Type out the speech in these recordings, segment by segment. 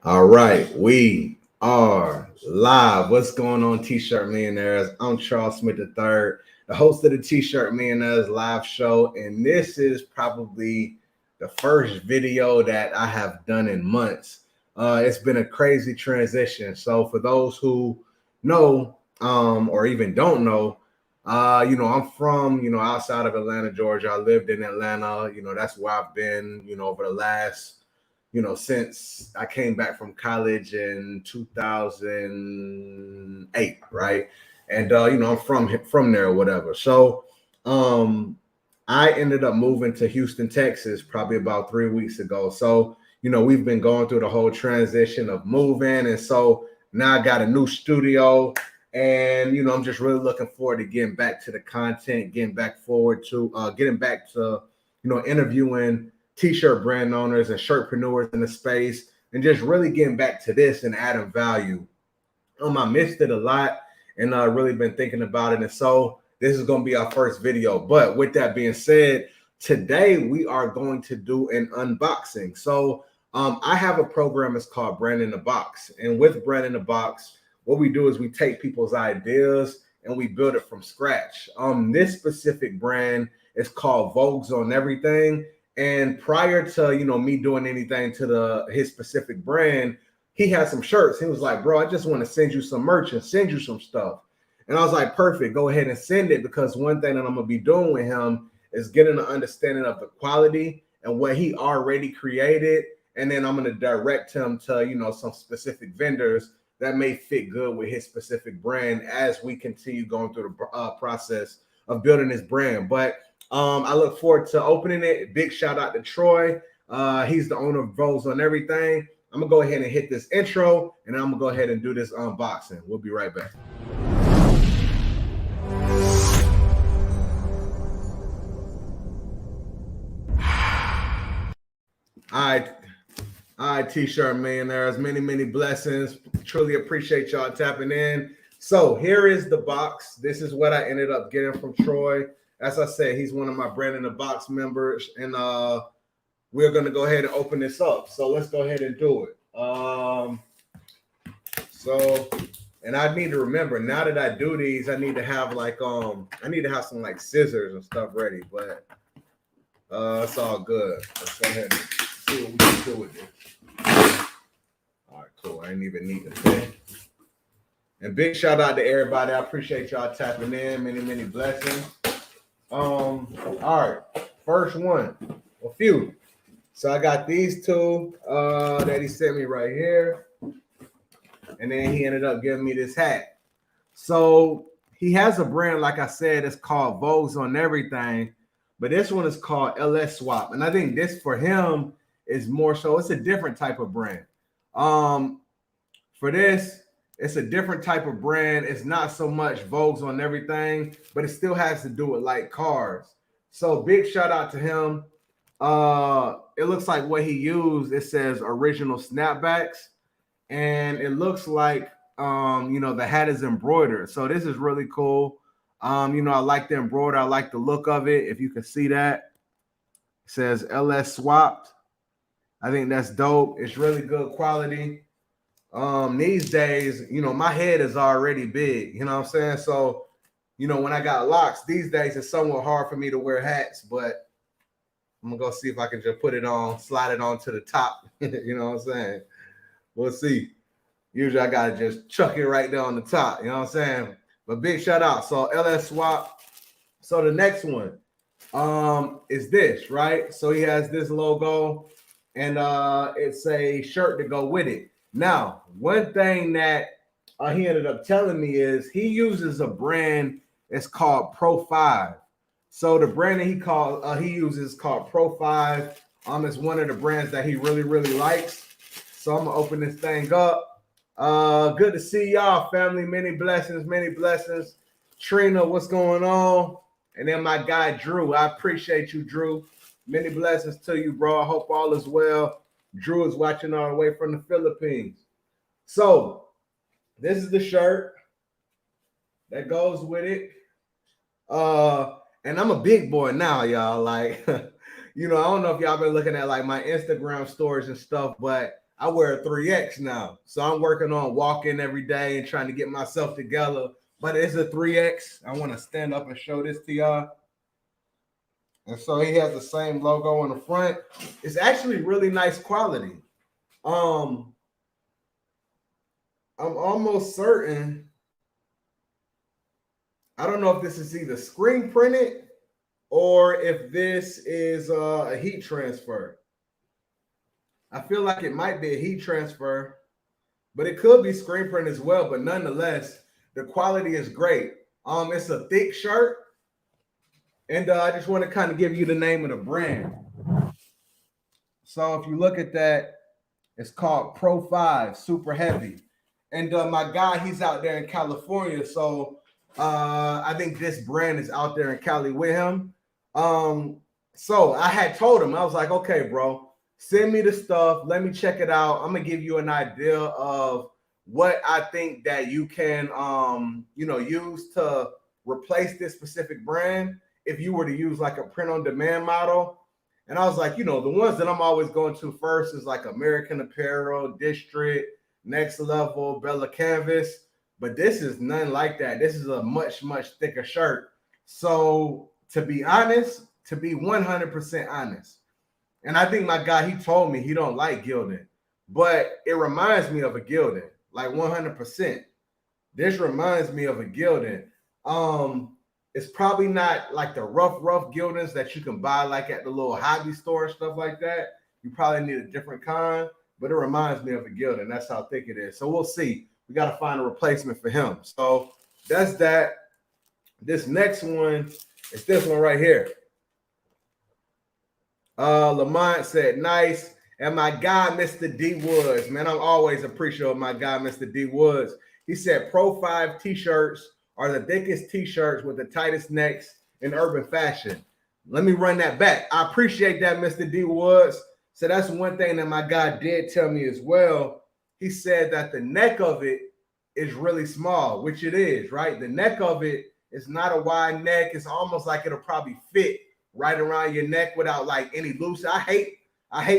All right, we are live. What's going on, T-shirt millionaires? I'm Charles Smith III, the host of the T-shirt millionaires live show, and this is probably the first video that I have done in months. It's been a crazy transition. So for those who know or even don't know, I'm from outside of Atlanta, Georgia. I lived in Atlanta. That's where I've been. Over the last since I came back from college in 2008, right? And I'm from there or whatever. So I ended up moving to Houston, Texas, probably about 3 weeks ago. So we've been going through the whole transition of moving, and so now I got a new studio, and I'm just really looking forward to getting back to the content, getting back to interviewing t-shirt brand owners and shirtpreneurs in the space, and just really getting back to this and adding value. I missed it a lot, and I really been thinking about it. And so this is going to be our first video. But with that being said, today we are going to do an unboxing. So I have a program. It's called Brand in the Box. And with Brand in the Box, what we do is we take people's ideas and we build it from scratch. This specific brand is called Vogues On Everythang. And prior to me doing anything to his specific brand, he had some shirts. He was like, bro, I just want to send you some merch and send you some stuff. And I was like, perfect, go ahead and send it, because one thing that I'm gonna be doing with him is getting an understanding of the quality and what he already created. And then I'm gonna direct him to some specific vendors that may fit good with his specific brand as we continue going through the process of building his brand. But I look forward to opening it. Big shout out to Troy. He's the owner of Vogues On Everythang. I'm going to go ahead and hit this intro, and I'm going to go ahead and do this unboxing. We'll be right back. All right, T-shirt millionaires, many blessings. Truly appreciate y'all tapping in. So here is the box. This is what I ended up getting from Troy. As I said, he's one of my Brand in the Box members, and we're going to go ahead and open this up. So let's go ahead and do it. And I need to remember, now that I do these, I need to have some like scissors and stuff ready, but it's all good. Let's go ahead and see what we can do with this. All right, cool. I didn't even need the pen. And big shout out to everybody. I appreciate y'all tapping in. Many blessings. All right, first one, a few. So I got these two that he sent me right here. And then he ended up giving me this hat. So he has a brand, like I said, it's called Vogues On Everythang. But this one is called LS Swap. And I think this for him is more so, it's a different type of brand. For this, it's a different type of brand. It's not so much Vogues On Everythang, but it still has to do with like cars. So big shout out to him. It looks like what he used, it says original snapbacks, and it looks like the hat is embroidered. So this is really cool. I like the embroider. I like the look of it. If you can see that, it says LS Swapped. I think that's dope. It's really good quality. These days, my head is already big, you know what I'm saying? So, when I got locks these days, it's somewhat hard for me to wear hats, but I'm gonna go see if I can just put it on, slide it on to the top. You know what I'm saying? We'll see. Usually I gotta just chuck it right there on the top, you know what I'm saying? But big shout out. So LS Swap. So the next one is this, right? So he has this logo, and it's a shirt to go with it. Now, one thing that he ended up telling me is he uses a brand. It's called Pro 5. So the brand that he uses called Pro 5. It's one of the brands that he really likes. So I'm gonna open this thing up. Good to see y'all, family. Many blessings. Trina, what's going on? And then my guy Drew. I appreciate you, Drew. Many blessings to you, bro. I hope all is well. Drew is watching all the way from the Philippines. So this is the shirt that goes with it. And I'm a big boy now, y'all. Like, I don't know if y'all been looking at like my Instagram stories and stuff, but I wear a 3X now. So I'm working on walking every day and trying to get myself together. But it's a 3X. I want to stand up and show this to y'all. And so he has the same logo on the front. It's actually really nice quality. I'm almost certain. I don't know if this is either screen printed or if this is a heat transfer. I feel like it might be a heat transfer, but it could be screen print as well. But nonetheless, the quality is great. It's a thick shirt. And I just want to kind of give you the name of the brand. So if you look at that, it's called Pro 5, super heavy. And my guy, he's out there in California. So I think this brand is out there in Cali with him. So I had told him, I was like, okay, bro, send me the stuff. Let me check it out. I'm going to give you an idea of what I think that you can, use to replace this specific brand if you were to use like a print on demand model. And I was like, the ones that I'm always going to first is like American Apparel, District, Next Level, Bella Canvas. But this is none like that. This is a much, much thicker shirt. So to be honest, to be 100% honest, and I think my guy, he told me he don't like gilding, but it reminds me of a gilding, like 100%. This reminds me of a gilding. It's probably not like the rough gildings that you can buy like at the little hobby store and stuff like that. You probably need a different kind, but it reminds me of a gilding. That's how thick it is. So we'll see. We got to find a replacement for him. So that's that. This next one is this one right here. Lamont said, nice. And my guy, Mr. D Woods, man, I'm always appreciative of my guy, Mr. D Woods. He said, Pro 5 t-shirts are the thickest t-shirts with the tightest necks in urban fashion. Let me run that back. I appreciate that, Mr. D Woods. So that's one thing that my guy did tell me as well. He said that the neck of it is really small, which it is, right? The neck of it is not a wide neck. It's almost like it'll probably fit right around your neck without like any loose. I hate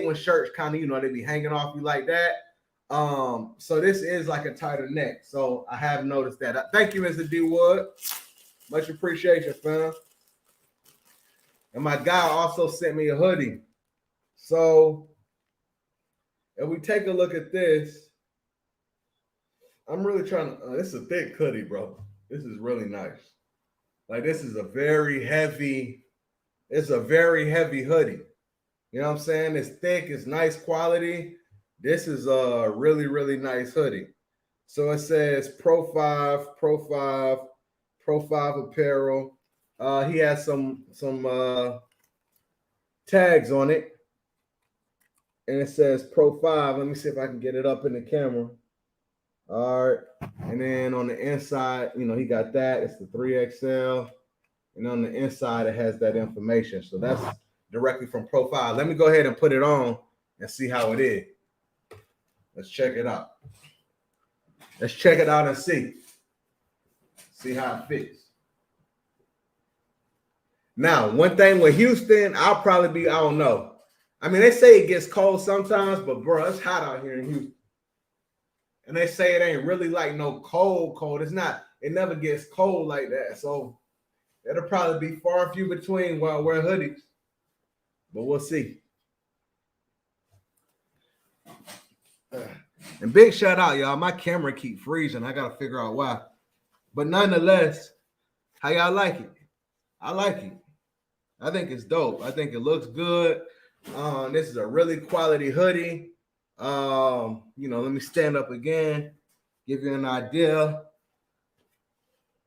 when shirts kind of, they be hanging off you like that. So this is like a tighter neck. So I have noticed that. Thank you, Mr. D Wood. Much appreciation, fam. And my guy also sent me a hoodie. So if we take a look at this, I'm really trying to, this is a thick hoodie, bro. This is really nice. Like this is a very heavy hoodie. You know what I'm saying? It's thick, it's nice quality. This is a really, really nice hoodie. So it says Pro 5 apparel. He has some tags on it. And it says Pro 5. Let me see if I can get it up in the camera. All right. And then on the inside, he got that. It's the 3XL. And on the inside, it has that information. So that's directly from Pro 5. Let me go ahead and put it on and see how it is. Let's check it out. Let's check it out and see. See how it fits. Now, one thing with Houston, I'll probably be, I don't know. I mean, they say it gets cold sometimes, but bro, it's hot out here in Houston. And they say it ain't really like no cold. It's not, it never gets cold like that. So it'll probably be far and few between while I wear hoodies. But we'll see. And big shout out, y'all. My camera keep freezing. I gotta figure out why. But nonetheless, how y'all like it? I like it. I think it's dope. I think it looks good. This is a really quality hoodie. Let me stand up again, give you an idea.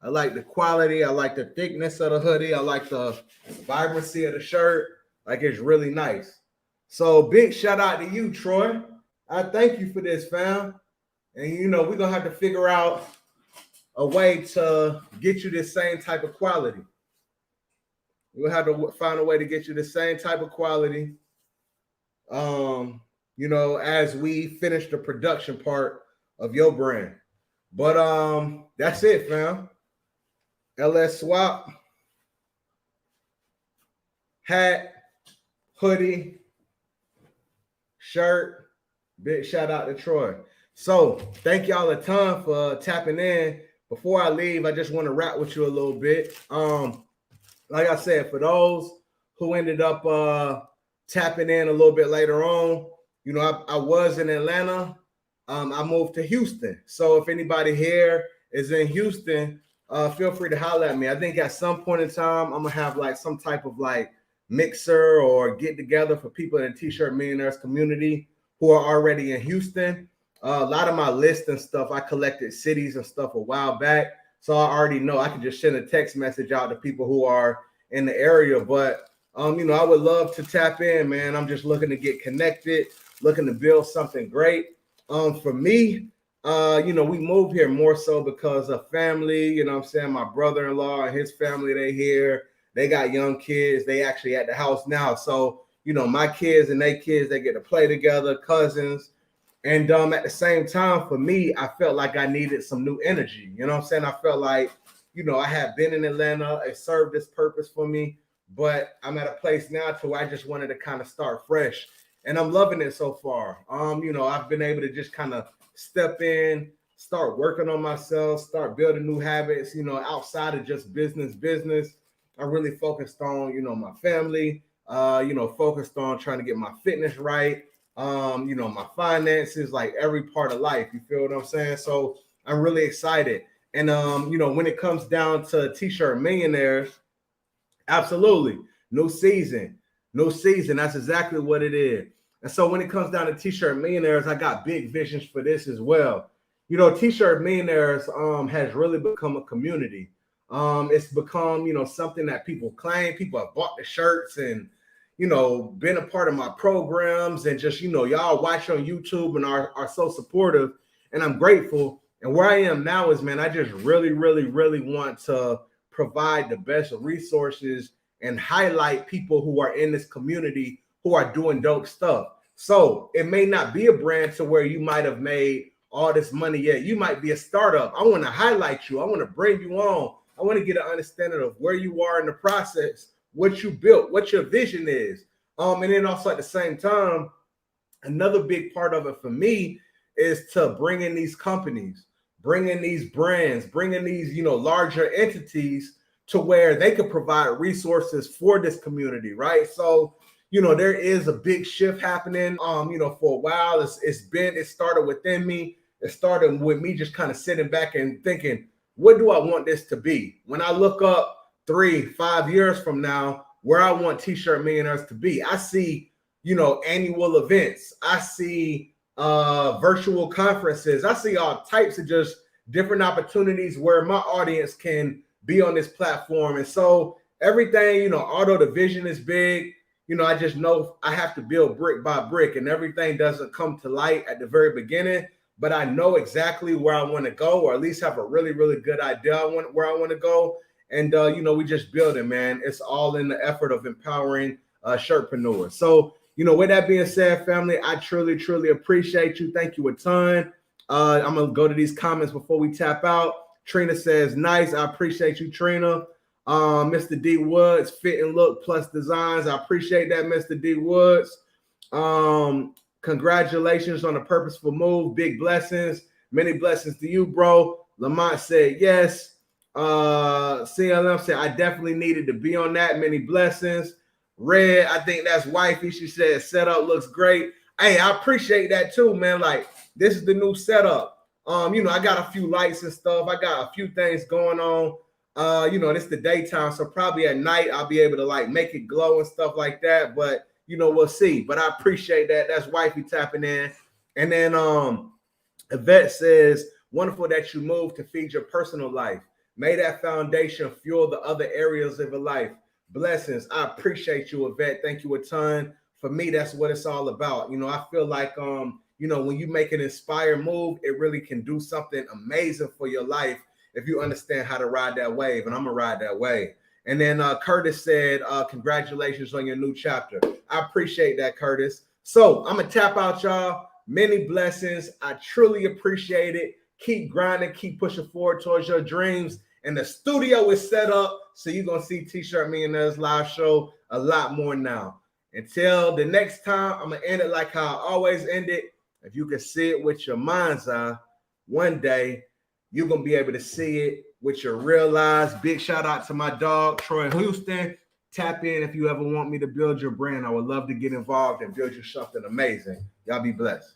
I like the quality. I like the thickness of the hoodie. I like the vibrancy of the shirt. Like it's really nice. So big shout out to you, Troy. I thank you for this, fam. And we're gonna have to figure out a way to get you this same type of quality. We'll have to find a way to get you the same type of quality. As we finish the production part of your brand. But that's it, fam. LS Swap, hat, hoodie, shirt, Big shout out to Troy. So thank y'all a ton for tapping in. Before I leave, I just want to rap with you a little bit. Like I said, for those who ended up tapping in a little bit later on, you know, I was in Atlanta. I moved to Houston. So if anybody here is in Houston, feel free to holler at me. I think at some point in time, I'm gonna have like some type of like mixer or get together for people in the T-shirt millionaires community who are already in Houston. A lot of my lists and stuff, I collected cities and stuff a while back. So I already know I can just send a text message out to people who are in the area. But you know, I would love to tap in, man. I'm just looking to get connected, looking to build something great. For me, you know, we moved here more so because of family. You know what I'm saying? My brother-in-law and his family, they here. They got young kids. They actually at the house now. So, you know, my kids and their kids, they get to play together, cousins. And at the same time, for me, I felt like I needed some new energy. You know what I'm saying? I felt like, you know, I had been in Atlanta. It served this purpose for me. But I'm at a place now to where I just wanted to kind of start fresh. And I'm loving it so far. You know, I've been able to just kind of step in, start working on myself, start building new habits, you know, outside of just business. I really focused on, you know, my family, you know, focused on trying to get my fitness right, you know, my finances, like every part of life. You feel what I'm saying? So I'm really excited. And, you know, when it comes down to T-shirt millionaires, absolutely. New season. That's exactly what it is. And so when it comes down to T-shirt millionaires, I got big visions for this as well. You know, T-shirt millionaires has really become a community. It's become, you know, something that people claim. People have bought the shirts and, you know, been a part of my programs and just, you know, y'all watch on YouTube and are so supportive. And I'm grateful. And where I am now is, man, I just really want to provide the best resources and highlight people who are in this community who are doing dope stuff. So it may not be a brand to where you might have made all this money yet. You might be a startup. I want to highlight you. I want to bring you on. I want to get an understanding of where you are in the process, what you built, what your vision is. And then also at the same time, another big part of it for me is to bring in these companies, bring in these brands, bring in these, you know, larger entities to where they could provide resources for this community, right? So, you know, there is a big shift happening. You know, for a while, it started within me. It started with me just kind of sitting back and thinking, what do I want this to be? When I look up 3-5 years from now, where I want T-shirt millionaires to be, I see, you know, annual events. I see virtual conferences. I see all types of just different opportunities where my audience can be on this platform. And so everything, you know, although the vision is big, you know, I just know I have to build brick by brick, and everything doesn't come to light at the very beginning, but I know exactly where I want to go, or at least have a really good idea where I want to go. And, you know, we just building, man. It's all in the effort of empowering shirtpreneurs. So, you know, with that being said, family, I truly appreciate you. Thank you a ton. I'm going to go to these comments before we tap out. Trina says, nice. I appreciate you, Trina. Mr. D Woods, fit and look plus designs. I appreciate that, Mr. D Woods. Congratulations on a purposeful move. Big blessings. Many blessings to you, bro. Lamont said, yes. CLM said, I definitely needed to be on that. Many blessings. Red, I think that's wifey. She said, setup looks great. Hey, I appreciate that too, man. Like, this is the new setup. You know, I got a few lights and stuff. I got a few things going on. You know, it's the daytime, so probably at night I'll be able to like make it glow and stuff like that. But you know, we'll see. But I appreciate that. That's wifey tapping in. And then Yvette says, wonderful that you moved to feed your personal life. May that foundation fuel the other areas of your life. Blessings. I appreciate you, Yvette. Thank you a ton. For me, that's what it's all about. You know, I feel like you know, when you make an inspired move, it really can do something amazing for your life if you understand how to ride that wave. And I'm gonna ride that wave. And then Curtis said, congratulations on your new chapter. I appreciate that, Curtis. So I'm gonna tap out, y'all. Many blessings. I truly appreciate it. Keep grinding, keep pushing forward towards your dreams. And the studio is set up, so you're gonna see T-Shirt Millionaires live show a lot more now. Until the next time, I'm gonna end it like how I always end it. If you can see it with your mind's eye, one day you're gonna be able to see it with your real eyes. Big shout out to my dog, Troy Houston. Tap in if you ever want me to build your brand. I would love to get involved and build you something amazing. Y'all be blessed.